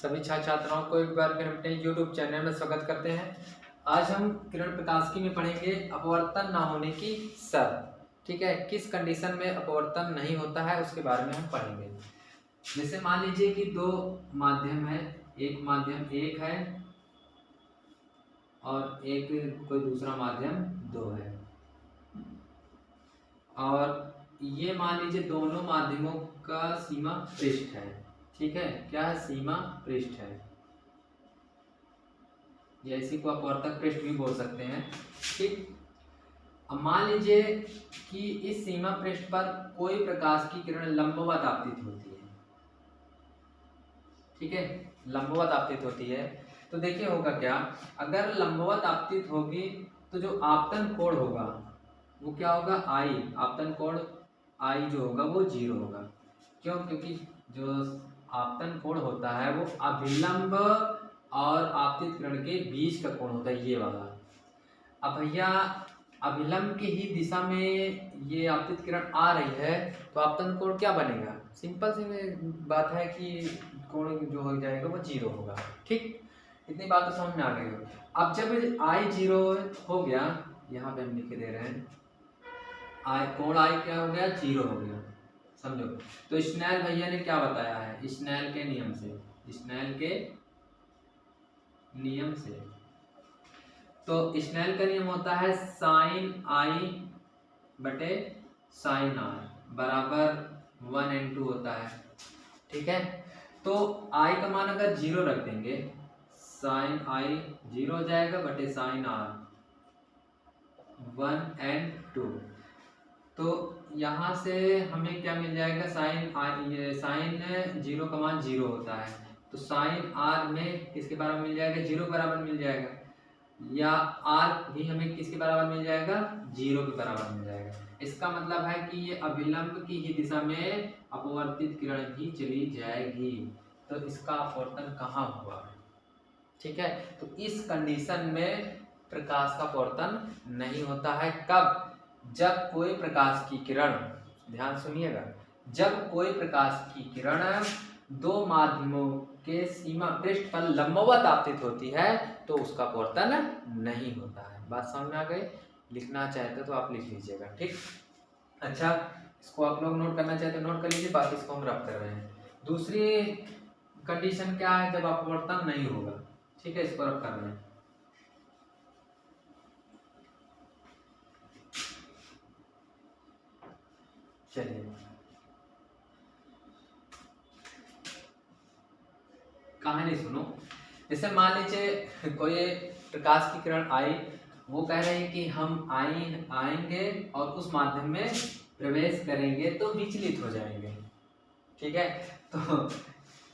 सभी छात्र छात्राओं को एक बार फिर अपने YouTube चैनल में स्वागत करते हैं। आज हम किरण प्रकाशिकी में पढ़ेंगे अपवर्तन ना होने की शर्त। ठीक है, किस कंडीशन में अपवर्तन नहीं होता है उसके बारे में हम पढ़ेंगे। जैसे मान लीजिए कि दो माध्यम है, एक माध्यम 1 है और एक कोई दूसरा माध्यम 2 है, और ये मान लीजिए दोनों माध्यमों का सीमा पृष्ठ है। ठीक है, क्या है? सीमा पृष्ठ है, या इसी को अपवर्तक पृष्ठ भी बोल सकते हैं। ठीक, अब मान लीजिए कि इस सीमा पृष्ठ पर कोई प्रकाश की किरण लंबवत आपतित होती है। ठीक है, लंबवत आपतित होती है तो देखिए होगा क्या। अगर लंबवत आपतित होगी तो जो आपतन कोण होगा वो क्या होगा? आई। आपतन कोण आई जो होगा वो 0 होगा। क्यों? क्योंकि जो आपतन कोण होता है वो अभिलंब और आपतित किरण के बीच का कोण होता है, ये वाला। अब भैया अभिलंब की ही दिशा में ये आपतित किरण आ रही है तो आपतन कोण क्या बनेगा? सिंपल सी बात है कि कोण जो हो जाएगा वो 0 होगा। ठीक, इतनी बात तो समझ में आ गई हो। अब जब आई 0 हो गया, यहाँ पे हम लिख के दे रहे हैं आई, कोण आई क्या हो गया? 0 हो गया। समझो, तो स्नेल भैया ने क्या बताया है? स्नेल के नियम से, स्नेल के नियम से, तो स्नेल का नियम होता है साइन आई बटे साइन आर बराबर 1/2 होता है। ठीक है, तो आई का मान अगर 0 रख देंगे, साइन आई 0 हो जाएगा बटे साइन आर 1/2। तो यहाँ से हमें क्या मिल जाएगा? साइन आई, साइन 0 का मान 0 होता है तो साइन आर में किसके बराबर मिल जाएगा? 0 बराबर मिल जाएगा। या आर भी हमें किसके बराबर मिल जाएगा? 0 के बराबर मिल जाएगा। इसका मतलब है कि ये अभिलंब की ही दिशा में अपवर्तित किरण भी चली जाएगी, तो इसका अपवर्तन कहाँ हुआ? ठीक है, तो इस कंडीशन में प्रकाश का अपवर्तन नहीं होता है। कब? जब कोई प्रकाश की किरण, ध्यान सुनिएगा, जब कोई प्रकाश की किरण दो माध्यमों के सीमा पृष्ठ पर लंबवत आपतित होती है तो उसका अपवर्तन नहीं होता है। बात समझ में आ गई? लिखना चाहते तो आप लिख लीजिएगा। ठीक, अच्छा, इसको आप लोग नोट करना चाहते नोट कर लीजिए, बाकी इसको हम रब कर रहे हैं। दूसरी कंडीशन क्या है? जब अपवर्तन नहीं होगा। ठीक है, इसको रब कर रहे हैं। चलिए, कहानी सुनो। जैसे मान लीजिए कोई प्रकाश की किरण आई, वो कह रहे हैं कि हम आएंगे और उस माध्यम में प्रवेश करेंगे तो विचलित हो जाएंगे। ठीक है, तो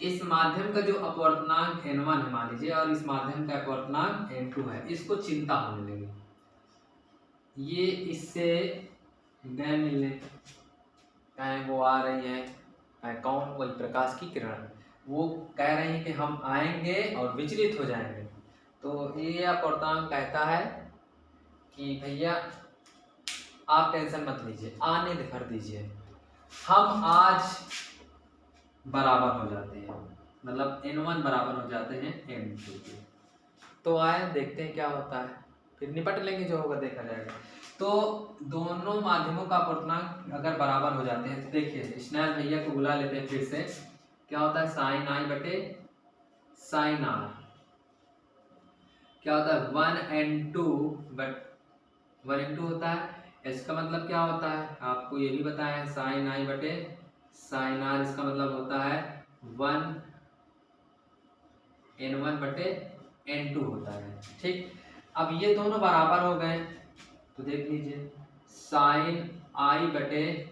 इस माध्यम का जो अपवर्तनांक n1 है मान लीजिए, और इस माध्यम का अपवर्तनांक n2 है, इसको चिंता होने लगी। ये इससे गए मिलने, कहें वो आ रही है, कौन? वही प्रकाश की किरण। वो कह रहे हैं कि हम आएंगे और विचलित हो जाएंगे। तो ये अपवर्तनांक कहता है कि भैया आप टेंशन मत लीजिए, आने भर दीजिए, हम आज बराबर हो जाते हैं, मतलब n1 बराबर हो जाते हैं n2 के। तो आए देखते हैं क्या होता है, फिर निपट लेंगे, जो होगा देखा जाएगा। तो दोनों माध्यमों का अपवर्तनांक अगर बराबर हो जाते हैं तो देखिए स्नेल भैया को बुला लेते हैं फिर से। क्या होता है? साइन आई बटे साइन आर क्या होता है? 1/2 बट 1/2 होता है। इसका मतलब क्या होता है? आपको ये भी बताया है, साइन आई बटे साइन आर, इसका मतलब होता है 1n1 बटे n2 होता है। ठीक, अब ये दोनों बराबर हो गए तो देख लीजिए साइन आई बटे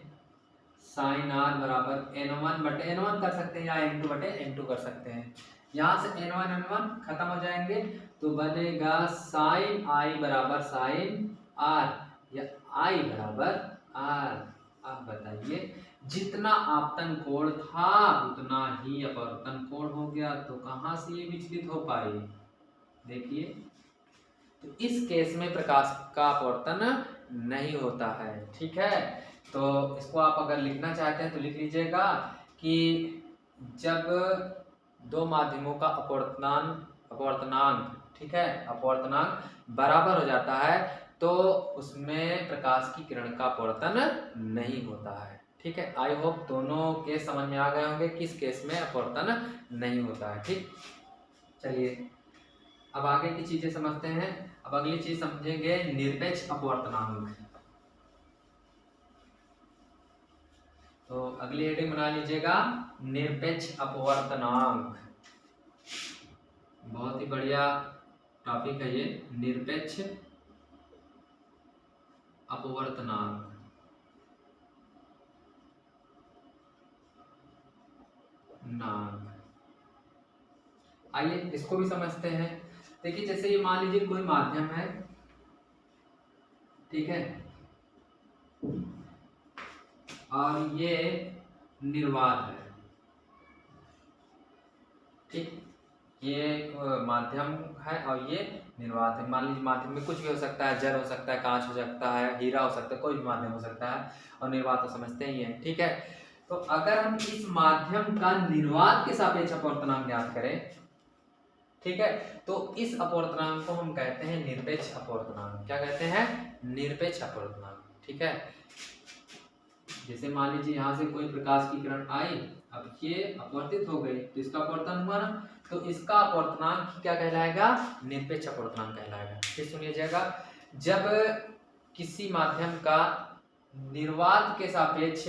साइन आर बराबर n1 बटे n1 कर सकते हैं या n2 बटे n2 कर सकते हैं। यहाँ से n1 n1 खत्म हो जाएंगे तो बनेगा साइन आई बराबर साइन आर या आई बराबर आर। अब बताइए, जितना आपतन कोण था उतना ही अपवर्तन कोण हो गया, तो कहाँ से ये विचलित हो पाई? देखिए, तो इस केस में प्रकाश का अपवर्तन नहीं होता है। ठीक है, तो इसको आप अगर लिखना चाहते हैं तो लिख लीजिएगा कि जब दो माध्यमों का अपवर्तनांक, ठीक है, अपवर्तनांक बराबर हो जाता है तो उसमें प्रकाश की किरण का अपवर्तन नहीं होता है। ठीक है, आई होप दोनों केस समझ में आ गए होंगे किस केस में अपवर्तन नहीं होता है। ठीक, चलिए अब आगे की चीजें समझते हैं। अब अगली चीज समझेंगे निरपेक्ष अपवर्तनांक। तो अगली हेडिंग बना लीजिएगा निरपेक्ष अपवर्तनांक। बहुत ही बढ़िया टॉपिक है ये, निरपेक्ष अपवर्तनांक। आइए इसको भी समझते हैं। देखिए जैसे ये मान लीजिए कोई माध्यम है, ठीक है, और ये निर्वात है। ठीक, ये एक माध्यम है और ये निर्वात है। मान लीजिए माध्यम में कुछ भी हो सकता है, जल हो सकता है, कांच हो सकता है, हीरा हो सकता है, कोई भी माध्यम हो सकता है, और निर्वात तो समझते ही हैं। ठीक है, तो अगर हम इस माध्यम का निर्वात के सापेक्ष अपवर्तनांक ज्ञात करें, ठीक है, तो इस अपवर्तनांक को हम कहते हैं निरपेक्ष अपवर्तनांक। क्या कहते हैं? निरपेक्ष अपवर्तनांक। ठीक है, जैसे मान लीजिए यहाँ से कोई प्रकाश की किरण आई, अब ये अपवर्तित हो गई तो इसका अपवर्तन हुआ ना, तो इसका अपवर्तनांक क्या कहलाएगा? निरपेक्ष अपवर्तनांक कहलाएगा। फिर सुनिएगा, जब किसी माध्यम का निर्वात के सापेक्ष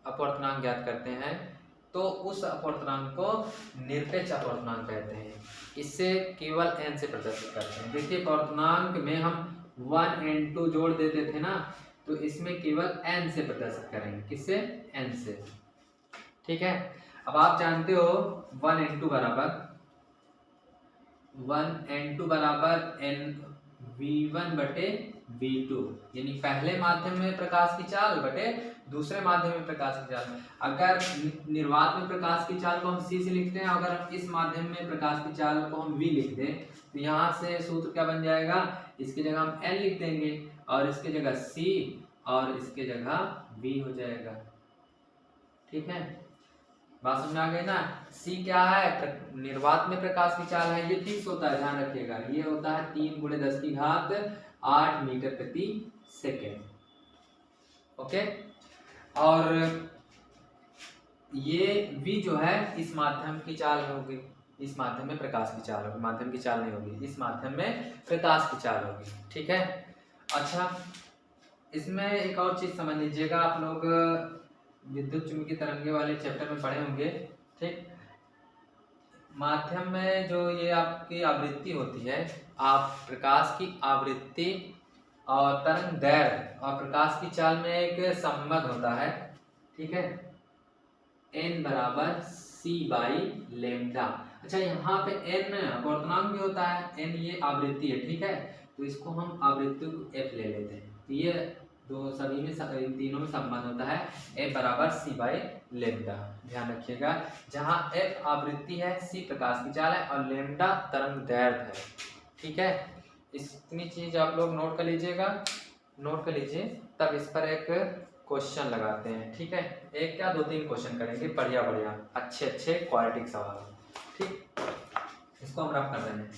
अपवर्तनांक ज्ञात करते हैं तो उस अपवर्तनांक को निरपेक्ष अपवर्तनांक कहते हैं। इससे केवल n से प्रदर्शित करते हैं। देखिए अपवर्तनांक में हम 1 and 2 जोड़ देते थे ना, तो इसमें केवल n से प्रदर्शित करेंगे। किससे? n से। ठीक है, अब आप जानते हो 1 and 2 बराबर nV1 बटे V2, यानी पहले माध्यम में प्रकाश की चाल बटे दूसरे माध्यम में प्रकाश की चाल। अगर निर्वात में प्रकाश की चाल को हम c से लिखते हैं, अगर हम इस माध्यम में प्रकाश की चाल को हम v लिख दें, तो यहाँ से सूत्र क्या बन जाएगा? इसकी जगह हम n लिख देंगे और इसकी जगह c और इसके जगह v हो जाएगा। ठीक है, बात समझ में आ गई ना? c क्या है? निर्वात में प्रकाश की चाल है, ये फिक्स होता है, ध्यान रखिएगा, ये होता है 3 × 10⁸ मीटर प्रति सेकेंड। ओके, और ये v जो है इस माध्यम की चाल होगी, इस माध्यम में प्रकाश की चाल होगी, माध्यम की चाल नहीं होगी, इस माध्यम में प्रकाश की चाल होगी। ठीक है, अच्छा इसमें एक और चीज समझ लीजिएगा, आप लोग विद्युत चुंबकीय तरंगे वाले चैप्टर में पढ़े होंगे। ठीक, माध्यम में जो ये आपकी आवृत्ति होती है, आप प्रकाश की आवृत्ति और तरंग दैर्घ्य और प्रकाश की चाल में एक संबंध होता है। ठीक है, n बराबर c/λ। अच्छा यहाँ पे n अपवर्तनांक भी होता है, n ये आवृत्ति है। ठीक है, तो इसको हम आवृत्ति को f ले लेते हैं, तो ये दो सभी में इन तीनों में संबंध होता है f बराबर c/λ। ध्यान रखिएगा, जहाँ f आवृत्ति है, c प्रकाश की चाल है और λ तरंग दैर्घ्य है। ठीक है, इतनी चीज आप लोग नोट कर लीजिएगा, नोट कर लीजिए, तब इस पर एक क्वेश्चन लगाते हैं। ठीक है, एक क्या 2-3 क्वेश्चन करेंगे, बढ़िया बढ़िया अच्छे क्वालिटी सवाल। ठीक, इसको हम रफ कर रहे हैं।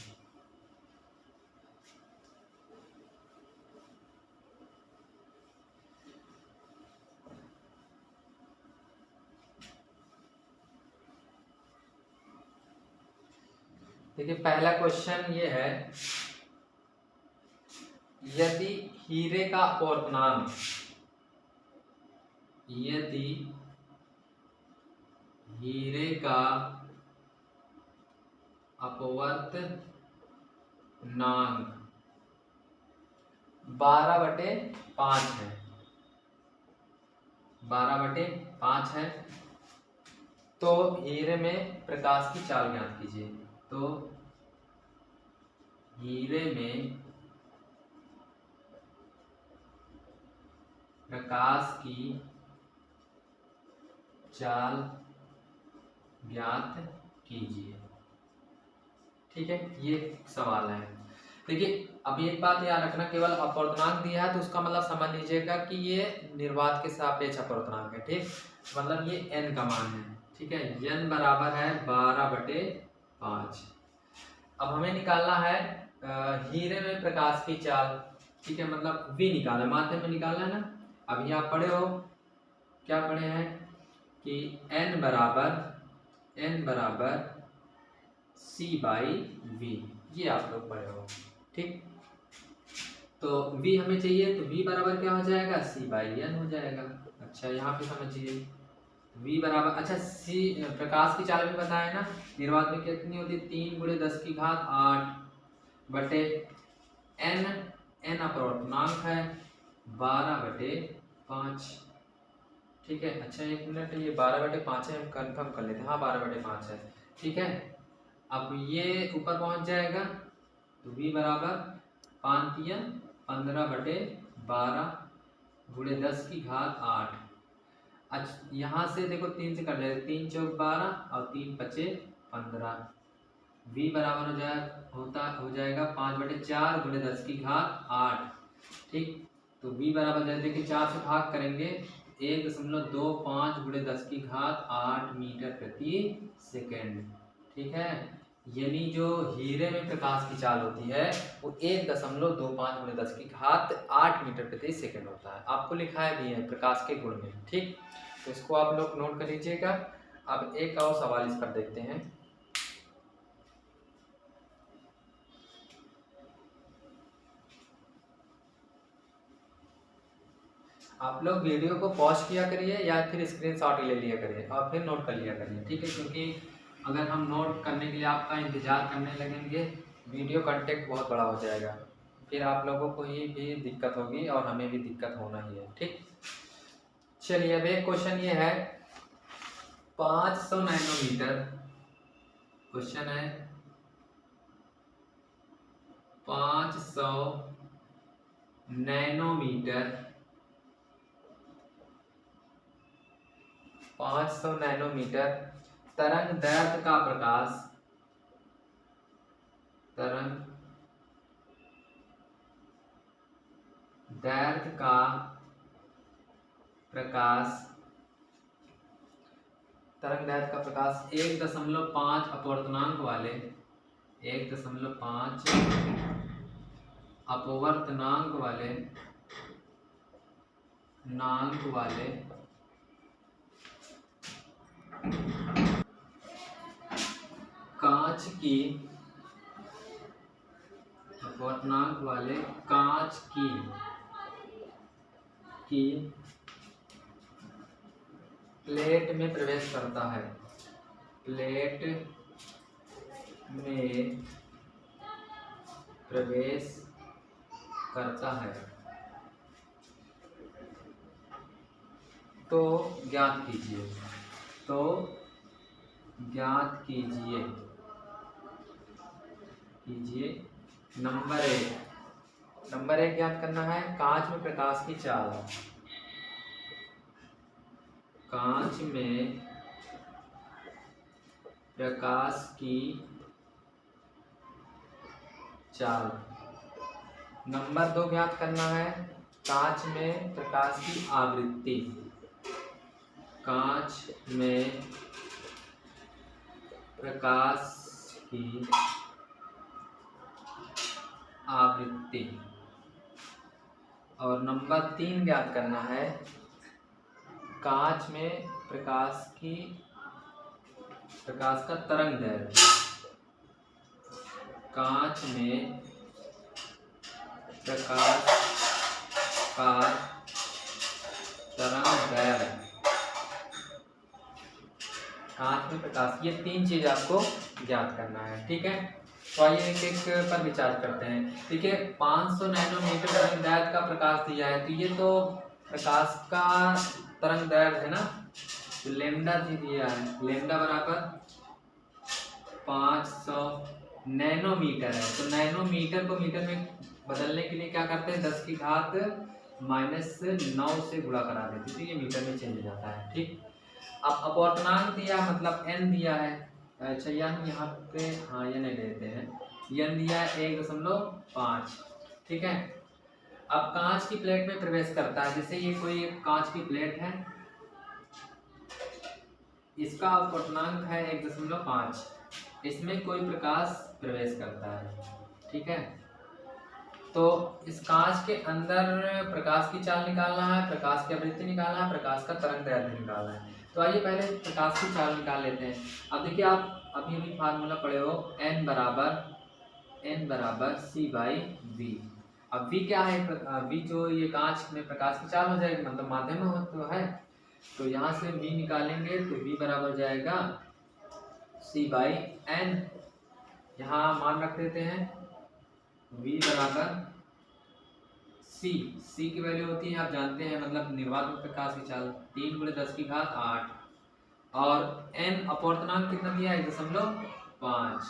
देखिए पहला क्वेश्चन ये है, यदि हीरे का अपवर्तनांक, यदि हीरे का अपवर्तनांक 12/5 है, 12/5 है, तो हीरे में प्रकाश की चाल ज्ञात कीजिए। तो हीरे में प्रकाश की चाल ज्ञात कीजिए। ठीक है, ये सवाल है। देखिए अब एक बात याद रखना, केवल अपवर्तनांक दिया है तो उसका मतलब समझ लीजिएगा कि ये निर्वात के सापेक्ष अपवर्तनांक है। ठीक, मतलब ये n का मान है। ठीक है। n बराबर है 12/5। अब हमें निकालना है हीरे में प्रकाश की चाल। ठीक है, मतलब v निकालना, माध्यम में निकालना है ना। अभी आप पढ़े हो, क्या पढ़े हैं कि n बराबर c/v, ये आप लोग पढ़े हो। ठीक, तो v हमें चाहिए तो v बराबर क्या हो जाएगा, c/n हो जाएगा। अच्छा, यहाँ पे समझिए v बराबर, अच्छा c प्रकाश की चाल भी बताया ना, निर्वात में कितनी होती है, 3 × 10⁸ बटे n अपवर्तनांक है 12/5। ठीक है। अच्छा, 1 मिनट, ये 12/5 है, हम कंफर्म कर लेते हैं। हाँ, 12/5 है। ठीक है, अब ये ऊपर पहुंच जाएगा तो v बराबर 5×15/12 × 10⁸। अच्छा, यहाँ से देखो 3 से कर ले, 3 चौक 12 और 3 पचे 15। v बराबर हो जाएगा 5/4 × 10⁸। ठीक, तो v बराबर जैसे कि 4 से भाग करेंगे 1.25 × 10⁸ मीटर प्रति सेकेंड। ठीक है, यानी जो हीरे में प्रकाश की चाल होती है वो 1.25 × 10⁸ मीटर प्रति सेकेंड होता है। आपको लिखा है भी है प्रकाश के गुण में। ठीक, तो इसको आप लोग नोट कर लीजिएगा। अब एक और सवाल इस पर देखते हैं। आप लोग वीडियो को पॉज किया करिए या फिर स्क्रीनशॉट ले लिया करिए और फिर नोट कर लिया करिए। ठीक है, क्योंकि अगर हम नोट करने के लिए आपका इंतजार करने लगेंगे, वीडियो कंटेंट बहुत बड़ा हो जाएगा, फिर आप लोगों को ही भी दिक्कत होगी और हमें भी दिक्कत होना ही है। ठीक, चलिए अब एक क्वेश्चन ये है, 500 नैनोमीटर क्वेश्चन है, 500 नैनोमीटर 500 नैनोमीटर तरंग दैर्ध्य का प्रकाश, तरंग दैर्ध्य का प्रकाश, तरंग दैर्ध्य का प्रकाश 1.5 अपवर्तनांक वाले 1.5 अपवर्तनांक वाले कांच की अपवर्तनांक वाले कांच की प्लेट में प्रवेश करता है, प्लेट में प्रवेश करता है, तो ज्ञात कीजिए, तो ज्ञात कीजिए नंबर 1 ज्ञात करना है, कांच में प्रकाश की चाल, कांच में प्रकाश की चाल। नंबर 2 ज्ञात करना है, कांच में प्रकाश की आवृत्ति, कांच में प्रकाश की आवृत्ति। और नंबर 3 ज्ञात करना है, कांच में प्रकाश का तरंग दैर्ध्य, कांच में प्रकाश का तरंग दैर्ध्य, कांच में प्रकाश, ये 3 चीज आपको ज्ञात करना है। ठीक है, तो आइए एक एक पर विचार करते हैं। ठीक है, 500 नैनोमीटर तरंग दैर्ध्य का प्रकाश दिया है, तो ये तो प्रकाश का तरंग दैर्ध्य है ना, तो लैम्डा भी दिया है, लैम्डा बराबर 500 नैनोमीटर है। तो नैनोमीटर को मीटर में बदलने के लिए क्या करते हैं, 10⁻⁻9 से गुणा करा देते, तो ये मीटर में चेंज हो जाता है। ठीक, अब अपवर्तनांक दिया मतलब n दिया है, अच्छा यहाँ पे हाँ ये नहीं देते हैं, n दिया है 1.5। ठीक है, अब कांच की प्लेट में प्रवेश करता है, जैसे ये कोई कांच की प्लेट है, इसका अपवर्तनांक है 1.5, इसमें कोई प्रकाश प्रवेश करता है, ठीक है। तो इस कांच के अंदर प्रकाश की चाल निकालना है, प्रकाश की आवृत्ति निकालना है, प्रकाश का तरंगदैर्ध्य निकालना है। तो आइए पहले प्रकाश की चाल निकाल लेते हैं। अब देखिए आप अभी अभी फार्मूला पढ़े हो, n बराबर c बाई v। अब v क्या है? v जो ये कांच में प्रकाश की चाल हो जाएगी, मतलब माध्यम में हो तो है, तो यहाँ से v निकालेंगे तो v बराबर जाएगा c बाई n। यहाँ मान रख देते हैं, v बराबर c की वैल्यू होती है आप जानते हैं, मतलब निर्वात में प्रकाश की चाल 3 × 10⁸ और n अपवर्तनांक कितना दिया है? 1.5।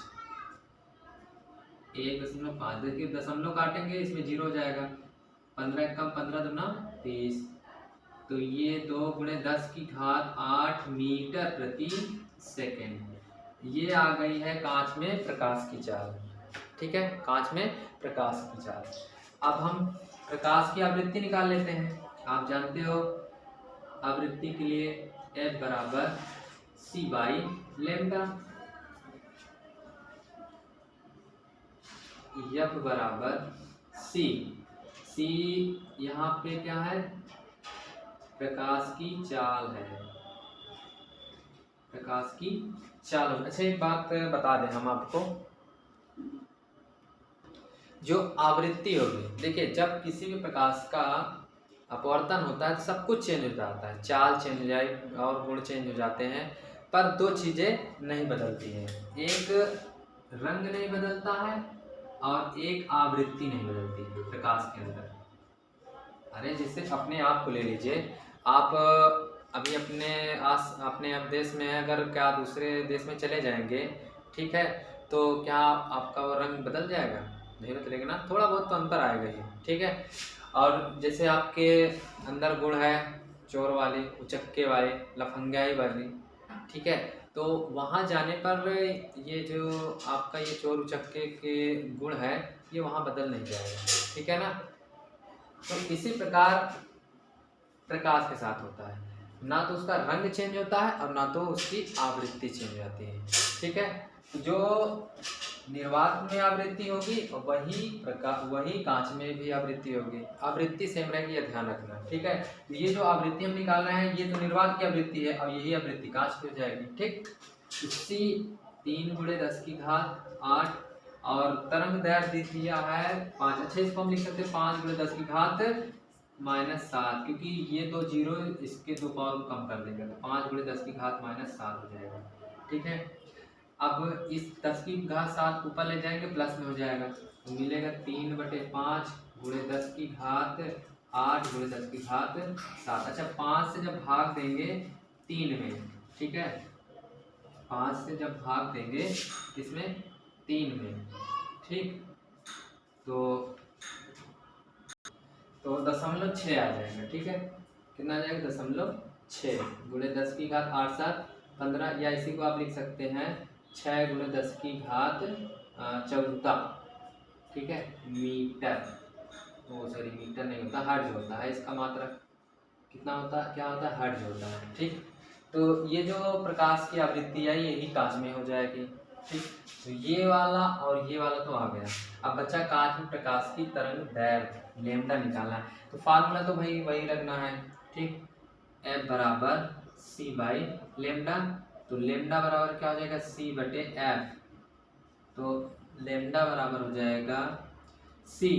1.5 देखिए, दशमलव काटेंगे इसमें 0 हो जाएगा, 15 कम 15 दूना 30, तो ये 2 × 10⁸ मीटर प्रति सेकेंड। ये आ गई है कांच में प्रकाश की चाल, ठीक है, कांच में प्रकाश की चाल। अब हम प्रकाश की आवृत्ति निकाल लेते हैं। आप जानते हो आवृत्ति के लिए F बराबर c बाई लेमडा, F बराबर c यहाँ पे क्या है? प्रकाश की चाल है, प्रकाश की चाल। अच्छा एक बात बता दें हम आपको, जो आवृत्ति होगी, देखिए जब किसी भी प्रकाश का अपवर्तन होता है तो सब कुछ चेंज हो जाता है, चाल चेंज हो जाए और गुण चेंज हो जाते हैं, पर दो चीज़ें नहीं बदलती हैं, एक रंग नहीं बदलता है और एक आवृत्ति नहीं बदलती है प्रकाश के अंदर। अरे जैसे अपने आप को ले लीजिए, आप अभी अपने आप देश में अगर क्या दूसरे देश में चले जाएंगे, ठीक है, तो क्या आपका वो रंग बदल जाएगा? नहीं बदलेगा ना, थोड़ा बहुत तो अंतर आएगा ही, ठीक है। और जैसे आपके अंदर गुण है चोर वाली, उचक्के वाली, लफंगाई वाली, ठीक है, तो वहाँ जाने पर ये जो आपका ये चोर उचक्के के गुण है ये वहाँ बदल नहीं जाएगा, ठीक है ना। तो इसी प्रकार प्रकाश के साथ होता है, ना तो उसका रंग चेंज होता है और ना तो उसकी आवृत्ति चेंज हो जाती है, ठीक है। जो निर्वात में आवृत्ति होगी वही कांच में भी आवृत्ति होगी, आवृत्ति सेम रहेगी, यह ध्यान रखना, ठीक है। तो ये जो आवृत्ति हम निकाल रहे हैं ये तो निर्वात की आवृत्ति है और यही आवृत्ति कांच की हो जाएगी, ठीक। इसी 3 × 10⁸ और तरंग दैर्ध्य दिया है 5। अच्छा इसको हम लिख सकते हैं 5 × 10⁻⁷, क्योंकि ये दो जीरो इसके दो पावर को कम कर देंगे, तो 5 × 10⁻⁷ हो जाएगा, ठीक है। अब इस 10⁻⁷ ऊपर ले जाएंगे प्लस में हो जाएगा, तो मिलेगा 3/5 × 10⁸ 8 × 10⁷। अच्छा 5 से जब भाग देंगे 3 में, ठीक है, 5 से जब भाग देंगे इसमें 3 में, ठीक, तो 0.6 आ जाएगा, ठीक है। कितना आ जाएगा? 0.6 × 10⁸ 15, या इसी को आप लिख सकते हैं 6 × 10⁻14, ठीक है, मीटर। वो सॉरी मीटर नहीं होता, हर्ट्ज होता है इसका मात्रक। कितना होता है? क्या होता है? हर्ट्ज होता है, ठीक। तो ये जो प्रकाश की आवृत्ति है यही कांच में हो जाएगी, ठीक। तो ये वाला और ये वाला तो आ गया। अब बच्चा कांच में प्रकाश की तरंग दैर्ध्य लेमडा निकालना है, तो फार्मूला तो भाई वही लगना है, ठीक। F बराबर c बाई लेमडा, तो लेमडा बराबर क्या हो जाएगा? c/f, तो लेमडा बराबर हो जाएगा c।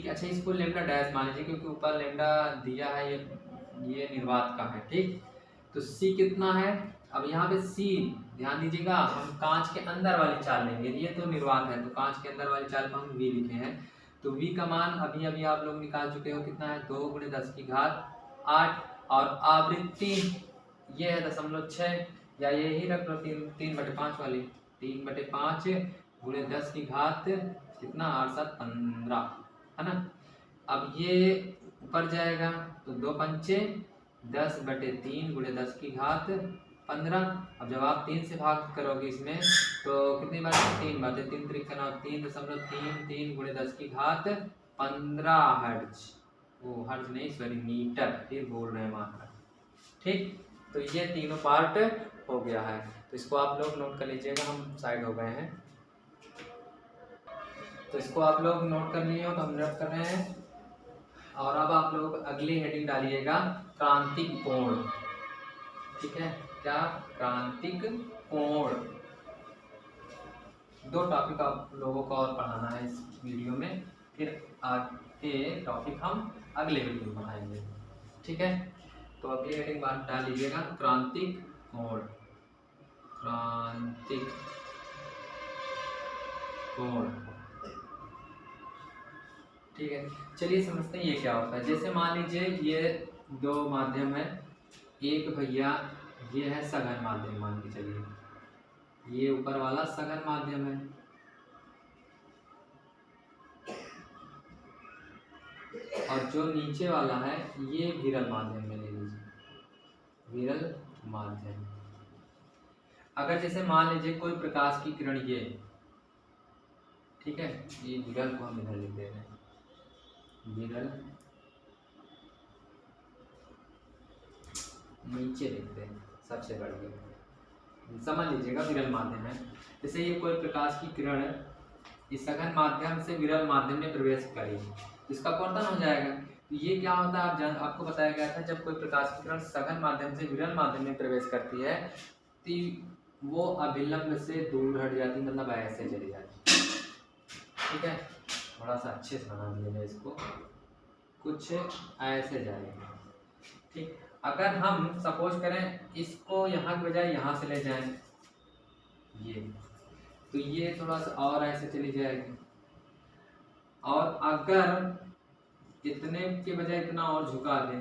अच्छा इसको लेमडा डैश मान लीजिए क्योंकि ऊपर लेमडा दिया है, ये निर्वात का है, ठीक। तो c कितना है? अब यहाँ पे c ध्यान दीजिएगा, हम कांच के अंदर वाली चाल लेंगे, ये तो निर्वात है, तो कांच के अंदर वाली चाल को हम v लिखे हैं, तो v का मान अभी अभी आप लोग निकाल चुके हो, कितना है? 2 × 10⁸, और आवृत्ति ये है 0.6, या यही रख लो 3/5 वाली, 3/5 × 10⁻, कितना? 8 7 15, है ना। अब ये ऊपर जाएगा तो 2 पंचे 10/3 × 10⁻15। अब जब आप 3 से भाग करोगे इसमें तो कितनी बार? 3 बार, 3 3 3.33 × 10⁻15 हर्ट्ज, वो हर्ट्ज नहीं सॉरी मीटर, फिर बोल रहे हैं मात्रा, ठीक। तो ये तीनों पार्ट हो गया है। तो इसको आप लोग नोट कर लीजिएगा, हम साइड हो गए हैं। तो इसको आप लोग नोट कर लिए हो तो हम नोट कर रहे हैं। और अब आप लोग अगली हेडिंग डालिएगा क्रांतिक कोण। ठीक है, क्या? क्रांतिक कोण। 2 टॉपिक आप लोगों को और पढ़ाना है इस वीडियो में, फिर आगे टॉपिक हम अगले वीडियो में पढ़ाएंगे। ठीक है, तो अगली हेडिंग बात डाल लीजिएगा क्रांतिक कोण। क्रांतिक कोण। ठीक है, चलिए समझते हैं ये क्या होता है। जैसे मान लीजिए ये 2 माध्यम है, एक भैया ये है सघन माध्यम, मान के चलिए ये ऊपर वाला सघन माध्यम है, और जो नीचे वाला है ये विरल माध्यम में ले लीजिए, विरल माध्यम। अगर जैसे मान लीजिए कोई प्रकाश की किरण ये, ठीक है, ये विरल को हम इधर लिख दे रहे हैं, विरल नीचे लिखते हैं सबसे बढ़िया, समझ लीजिएगा विरल माध्यम है। जैसे ये कोई प्रकाश की किरण है, इस सघन माध्यम से विरल माध्यम में प्रवेश करी, इसका अपवर्तन हो जाएगा। तो ये क्या होता है, आपको बताया गया था जब कोई प्रकाश की किरण सघन माध्यम से विरल माध्यम में प्रवेश करती है तो वो अभिलंब से दूर हट जाती, मतलब ऐसे चली जाती। ठीक है, थोड़ा सा अच्छे से बना दिया इसको, कुछ ऐसे जाएगा। ठीक, अगर हम सपोज करें इसको यहाँ के बजाय यहाँ से ले जाएं ये, तो ये थोड़ा सा और ऐसे चली जाएगी, और अगर इतने के बजाय इतना और झुका दें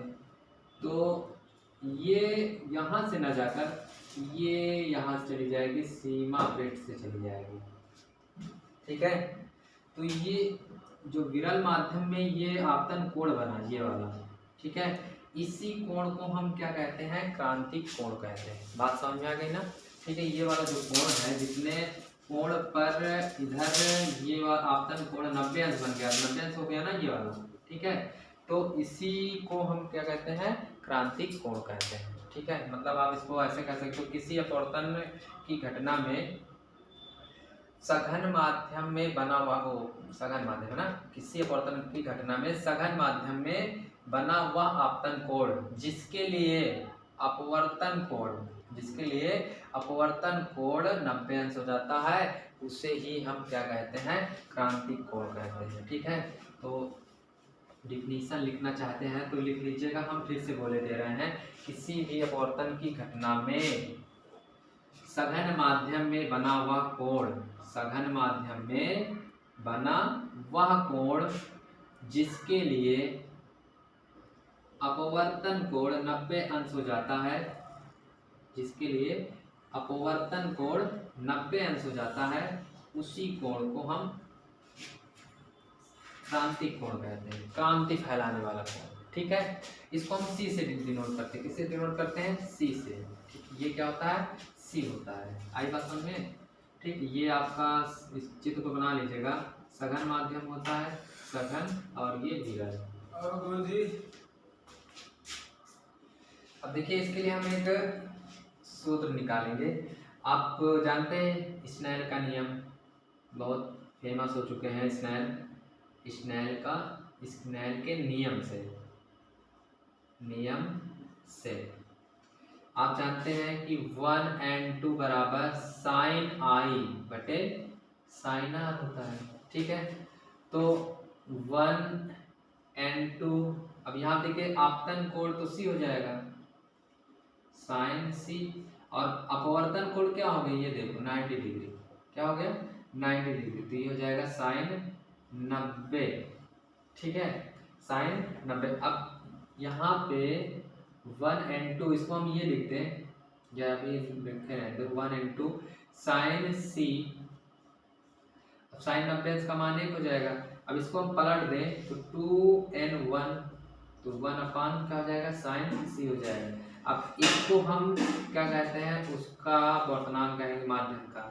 तो ये यहाँ से न जाकर ये यहाँ से चली जाएगी, सीमा वृत्त से चली जाएगी। ठीक है, तो ये जो विरल माध्यम में ये आपतन कोण बना ये वाला, ठीक है, इसी कोण को हम क्या कहते हैं, क्रांतिक कोण कहते हैं। बात समझ में आ गई ना? ठीक है, ये वाला जो कोण है, जितने कोण पर इधर ये वाला आपतन कोण 90 अंश बन गया, 90 अंश हो गया ना ये वाला। ठीक है, तो इसी को हम क्या कहते हैं, क्रांतिक कोण कहते हैं। ठीक है, मतलब आप इसको ऐसे कह सकते हो, किसी अपवर्तन की घटना में सघन माध्यम में बना हुआ, वो सघन माध्यम है ना, किसी अपवर्तन की घटना में सघन माध्यम में बना हुआ आपतन कोण जिसके लिए अपवर्तन कोण 90 अंश हो जाता है, उसे ही हम क्या कहते हैं, क्रांतिक कोण कहते हैं। ठीक है, तो डिफिनीशन लिखना चाहते हैं तो लिख लीजिएगा, हम फिर से बोले दे रहे हैं, किसी भी अपवर्तन की घटना में सघन माध्यम में बना हुआ कोण, सघन माध्यम में बना वह कोण जिसके लिए अपवर्तन कोण 90 अंश हो जाता है, जिसके लिए अपवर्तन कोण 90 अंश हो जाता है, उसी कोण को हम क्रांतिक कोण कहते हैं, क्रांति फैलाने वाला कोण। ठीक है, इसको हम सी से डिनोट करते हैं, किससे डिनोट करते हैं, सी से। ये क्या होता है, सी होता है। आई बात समझ में? ठीक, ये आपका इस चित्र को बना लीजिएगा, सघन माध्यम होता है, सघन, और ये विरल। और गुरुजी अब देखिए, इसके लिए हम एक सूत्र निकालेंगे। आप जानते हैं स्नेल का नियम, बहुत फेमस हो चुके हैं स्नेल के नियम से आप जानते हैं कि 1 and 2 बराबर साइन आई बटे साइन आर होता है। ठीक है, तो 1 and 2, अब यहाँ देखिए आपतन कोण तो सी हो जाएगा, साइन सी, और अपवर्तन कोण क्या हो गई, ये देखो 90 डिग्री, क्या हो गया, 90 डिग्री, तो ये हो जाएगा साइन 90। ठीक है, साइन 90। अब यहाँ पे 1 and 2, इसको हम ये लिखते हैं, या अभी लिखे हैं तो 1 and 2 साइन सी, अब साइन 90 का मान 1 हो जाएगा। अब इसको हम पलट दें तो 2n1, तो 1 अपान क्या हो जाएगा, साइन सी हो जाएगा। अब इसको हम क्या कहते हैं, उसका वर्तमान कहेंगे माध्यम का।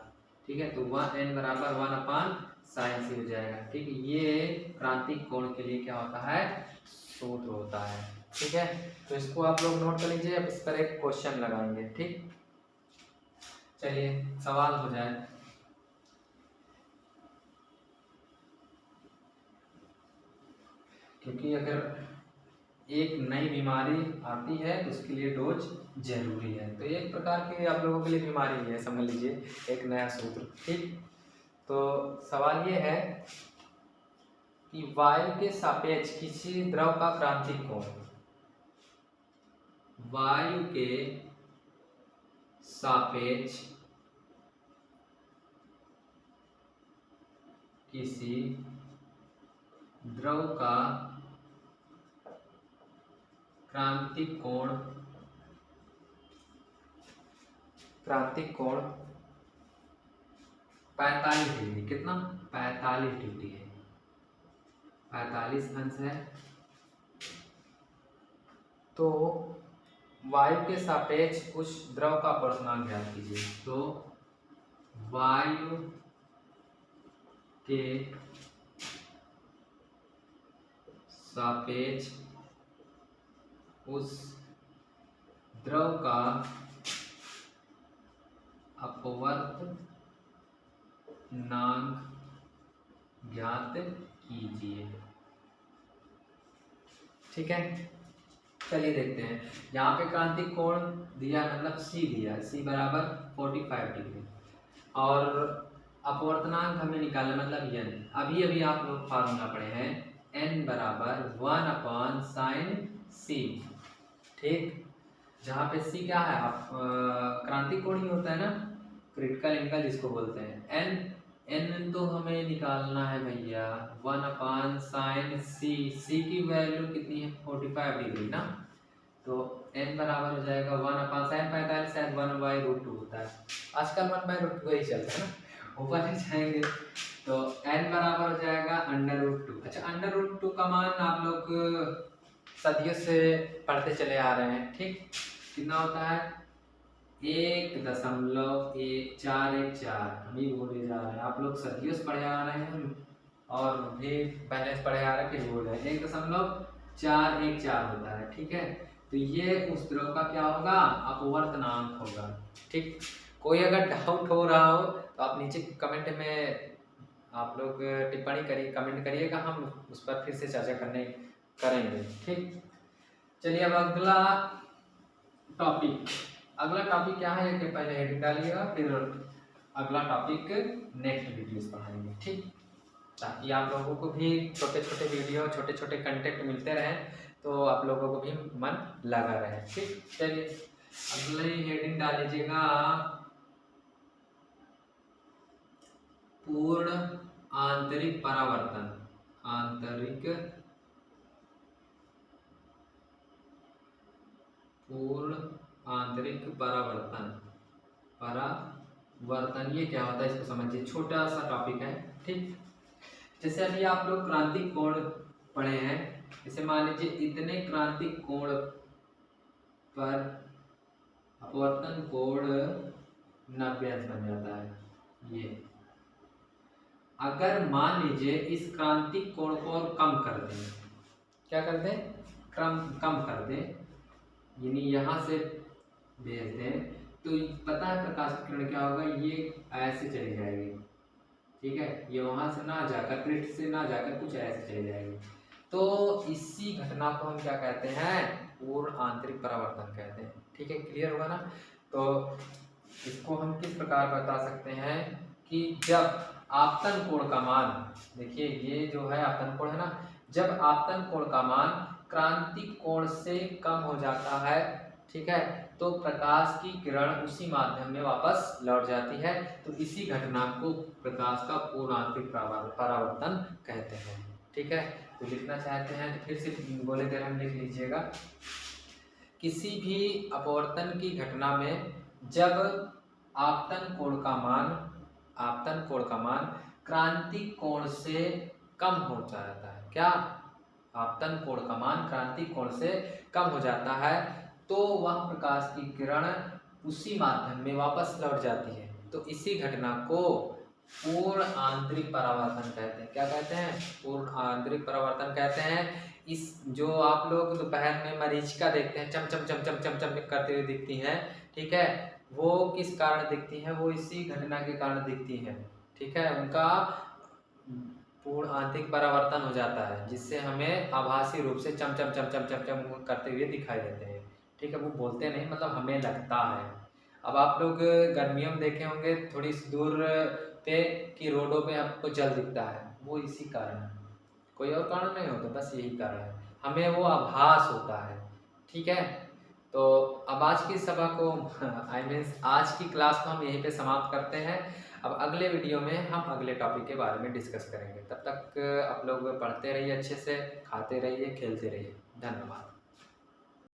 ठीक है, तो 1n बराबर 1 अपान साइन सी हो जाएगा। ठीक है, ये क्रांतिक कोण के लिए क्या होता है, सूत्र होता है। ठीक है, तो इसको आप लोग नोट कर लीजिए, अब इस पर एक क्वेश्चन लगाएंगे। ठीक, चलिए सवाल हो जाए। क्योंकि अगर एक नई बीमारी आती है तो उसके लिए डोज जरूरी है, तो एक प्रकार की आप लोगों के लिए बीमारी है, समझ लीजिए एक नया सूत्र। ठीक, तो सवाल ये है कि वायु के सापेक्ष किसी द्रव का क्रांतिक कोण, वायु के सापेक्ष किसी द्रव का क्रांतिक कोण 45 डिग्री, कितना 45 डिग्री है, 45 अंश है। तो वायु के सापेक्ष उस द्रव का अपर्तनांक ज्ञात कीजिए। तो वायु के सापेक्ष उस द्रव का अपवर्तनांक ज्ञात कीजिए। ठीक है, चलिए देखते हैं। यहाँ पे क्रांतिक कोण दिया, मतलब C दिया, C बराबर 45 डिग्री, और अपवर्तनांक हमें निकालना, मतलब n। अभी अभी आप लोग फार्मूला पढ़े हैं, n बराबर 1/sin C। ठीक, जहाँ पे C क्या है, आप क्रांतिक कोण ही होता है ना, क्रिटिकल एंगल जिसको बोलते हैं। n तो हमें निकालना है भैया 1/sin C। C की वैल्यू कितनी है, 45 डिग्री ना, तो n बराबर हो जाएगा 1/sin 45, शायद 1/√2 होता है, आजकल 1/√2 ही चलता है ना, ऊपर ही जाएंगे तो n बराबर हो जाएगा √2। अच्छा, √2 का मान आप लोग सदियों से पढ़ते चले आ रहे हैं। ठीक, कितना होता है, 1.414, हम ही बोले जा रहे हैं, आप लोग सदियों से पढ़े आ रहे हैं और भी पहले से पढ़े आ रहे हैं, फिर बोल रहे हैं 1.414 होता है। ठीक है, तो ये उस द्रव का क्या होगा, अपवर्तनांक होगा। ठीक, कोई अगर डाउट हो रहा हो तो आप नीचे कमेंट में आप लोग टिप्पणी करिए, कमेंट करिएगा, हम उस पर फिर से चर्चा करेंगे। ठीक, चलिए अब अगला टॉपिक क्या है, कि पहले हेडिंग डालिएगा, फिर अगला टॉपिक नेक्स्ट वीडियोस पढ़ाएंगे। ठीक, ताकि आप लोगों को भी छोटे छोटे वीडियो, छोटे छोटे कंटेंट मिलते रहें, तो आप लोगों को भी मन लगा रहे। ठीक, चलिए अगले हेडिंग डाल लीजिएगा, पूर्ण आंतरिक परावर्तन। पूर्ण आंतरिक परावर्तन ये क्या होता है, इसको समझिए, छोटा सा टॉपिक है। ठीक, जैसे अभी आप लोग क्रांतिक कोण पढ़े हैं, जैसे मान लीजिए इतने क्रांतिक कोण पर अपवर्तन कोण 90 अंश बन जाता है। ये अगर मान लीजिए इस क्रांतिक कोण को और कम कर दें, क्या कर दें, कम कर दें, यानी यहाँ से भेज दें, तो पता है प्रकाश की किरण क्या होगा, ये ऐसे चली जाएगी। ठीक है, ये वहां से ना जाकर, पृष्ठ से ना जाकर कुछ ऐसे चली जाएगी। तो इसी घटना को हम क्या कहते हैं, पूर्ण आंतरिक परावर्तन कहते हैं। ठीक है, क्लियर होगा ना। तो इसको हम किस प्रकार बता सकते हैं कि जब आपतन कोण का मान, देखिए ये जो है आपतन कोण है ना, जब आपतन कोण का मान क्रांतिक कोण से कम हो जाता है, ठीक है, तो प्रकाश की किरण उसी माध्यम में वापस लौट जाती है। तो इसी घटना को प्रकाश का पूर्ण आंतरिक परावर्तन कहते हैं। ठीक है, तो लिखना चाहते हैं तो फिर से बोले दे हम लिख लीजिएगा, किसी भी अपवर्तन की घटना में जब आपतन कोण का मान क्रांतिक कोण से कम हो जाता है, क्या, आपतन कोण का मान क्रांतिक कोण से कम हो जाता है, तो वह प्रकाश की किरण उसी माध्यम में वापस लौट जाती है। तो इसी घटना को पूर्ण आंतरिक परावर्तन कहते हैं। क्या कहते हैं, पूर्ण आंतरिक परावर्तन कहते हैं। इस जो आप लोग दोपहर में मरीचिका देखते हैं, चम चम चम चम चम चम करते हुए दिखती हैं, ठीक है, वो किस कारण दिखती हैं, वो इसी घटना के कारण दिखती हैं। ठीक है, उनका पूर्ण आंतरिक परावर्तन हो जाता है, जिससे हमें आभासी रूप से चम चम चम चम चम चम करते हुए दिखाई देते हैं। ठीक है, वो बोलते नहीं, मतलब हमें लगता है। अब आप लोग गर्मियों में देखे होंगे थोड़ी सी दूर पे कि रोडों पे आपको जल दिखता है, वो इसी कारण है, कोई और कारण नहीं होता, बस यही कारण है, हमें वो आभास होता है। ठीक है, तो अब आज की सभा को आई मीन्स आज की क्लास को हम यहीं पे समाप्त करते हैं। अब अगले वीडियो में हम अगले टॉपिक के बारे में डिस्कस करेंगे। तब तक आप लोग पढ़ते रहिए, अच्छे से खाते रहिए, खेलते रहिए। धन्यवाद।